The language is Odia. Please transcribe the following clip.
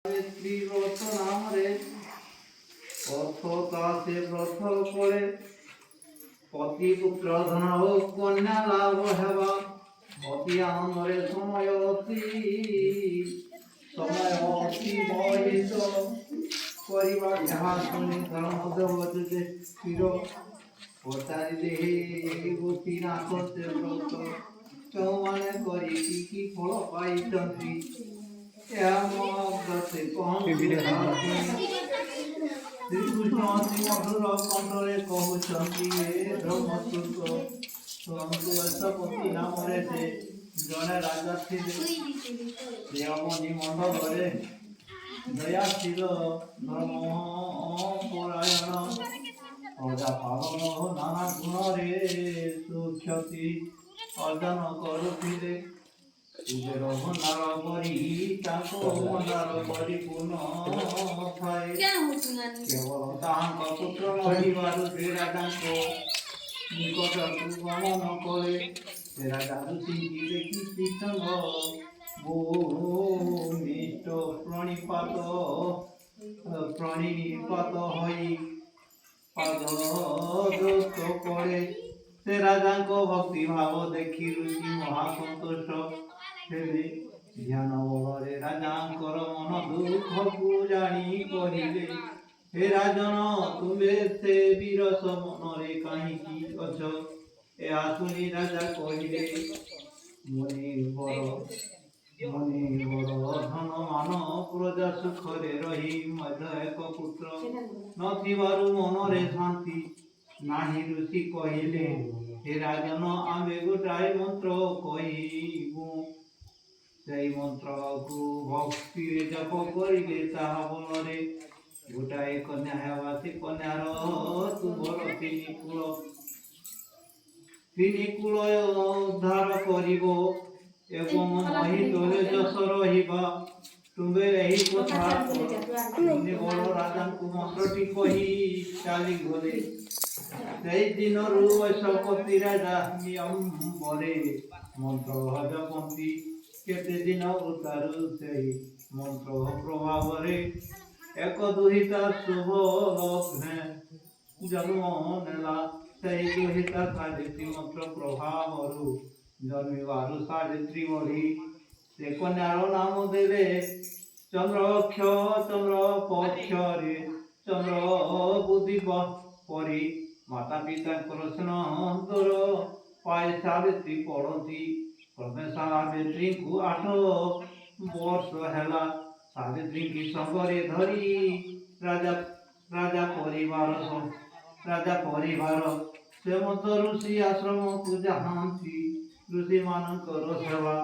সাবেত্রী ব্রত নামরে অর্থতা সে ব্রত করে পতি পুত্র ধন ও কন্যা লাভ হেবা অতি আনন্দরে সময় অতি বহিত କରିବା ଯାହା ଶୁଣି ଧର୍ମ ଦେବତେ ସ୍ଥିର ପଚାରିଲେ ଗୋପୀନାଥ ସେ ବ୍ରତ କେଉଁମାନେ କରି କି ଫଳ ପାଇଛନ୍ତି ଏହା ମତେ କହନ୍ତି ଶ୍ରୀକୃଷ୍ଣ ଅତି ମଧୁର କଣ୍ଠରେ କହୁଛନ୍ତି ହେ ଧର୍ମସୂତ ଶୁଣନ୍ତୁ ଏସପତି ନାମରେ ସେ ଜଣେ ରାଜା ଥିଲେ ସେ ଅମନି ମଣ୍ଡଳରେ ଦୟାଶୀଳ ଧର୍ମପରାୟଣ ପ୍ରଜା ପାଳନ ନାନା ଗୁଣରେ ସୁଖ୍ୟାତି ଅର୍ଜନ କରୁଥିଲେ କୁବେର ଭଣ୍ଡାର କରି ତାଙ୍କୁ ଭଣ୍ଡାର ପରିପୂର୍ଣ୍ଣ ଥାଏ କେବଳ ତାହାଙ୍କ ପୁତ୍ର ରହିବାରୁ ସେ ରାଜାଙ୍କ ନିକଟକୁ ଗମନ କଲେ ସେ ରାଜା ଋଷିଙ୍କୁ ଦେଖି ଶ୍ରୀଚନ୍ଦ୍ର ଭୂମିଷ୍ଠ ପ୍ରଣିପାତ ହୋଇ ପାଦଦୋଷ କଲେ ସେ ରାଜାଙ୍କ ଭକ୍ତି ଭାବ ଦେଖି ଋଷି ମହାସନ୍ତୋଷ ହେଲେ ଧ୍ୟାନ ବଳରେ ରାଜାଙ୍କର ମନ ଦୁଃଖକୁ ଜାଣି କହିଲେ ହେ ରାଜନ ତୁମେ ସେ ବିରସ ମନରେ କାହିଁକି ଅଛ ଏହା ଶୁଣି ରାଜା କହିଲେ ମୁନିବର ଧନ ମାନ ପ୍ରଜା ସୁଖରେ ରହି ମଧ୍ୟ ଏକ ପୁତ୍ର ନଥିବାରୁ ମନରେ ଶାନ୍ତି ନାହିଁ ଋଷି କହିଲେ ହେ ରାଜନ ଆମେ ଗୋଟାଏ ମନ୍ତ୍ର କହିବୁ ସେହି ମନ୍ତ୍ରକୁ ଭକ୍ତିରେ ଜପ କରିଲେ ତାହା ବଳରେ ଗୋଟାଏ କନ୍ୟା ହେବା ସେ କନ୍ୟାର ତୁମର ତିନି କୂଳ ଉଦ୍ଧାର କରିବ ଏବଂ ମହିତୋରେ ଯଶ ରହିବା ତୁମେ ଏହି କଥା ବଡ଼ ରାଜାଙ୍କୁ ମନ୍ତ୍ରଟି କହି ଚାଲିଗଲେ ସେହି ଦିନରୁ ଐଶପତି ରାଜା ନିୟମରେ ମନ୍ତ୍ର ଜପନ୍ତି କେତେ ଦିନ ଉତ୍ତାରୁ ସେହି ମନ୍ତ୍ର ପ୍ରଭାବରେ ଏକ ଦୁହିତା ଶୁଭ ଲଗ୍ନେ ଜନ୍ମ ନେଲା ସେହି ଦୁହିତା ସାବିତ୍ରୀ ମନ୍ତ୍ର ପ୍ରଭାବରୁ ଜନ୍ମିବାରୁ ସାବିତ୍ରୀ ବଢ଼ି ସେ କନ୍ୟାର ନାମ ଦେଲେ ଚନ୍ଦ୍ରକ୍ଷ ଚନ୍ଦ୍ର ପକ୍ଷରେ ଚନ୍ଦ୍ର ବୁଦ୍ଧି ପରି ମାତା ପିତାଙ୍କର ସ୍ନେହର ପାଇ ସାବିତ୍ରୀ ପଢ଼ନ୍ତି ପ୍ରଥମେ ସାବିତ୍ରୀଙ୍କୁ 8 ବର୍ଷ ହେଲା ସାବିତ୍ରୀଙ୍କୁ ସଙ୍ଗରେ ଧରି ରାଜା ପରିବାର ସେ ମଧ୍ୟ ଋଷି ଆଶ୍ରମକୁ ଯାଆନ୍ତି ଋଷିମାନଙ୍କର ସେବା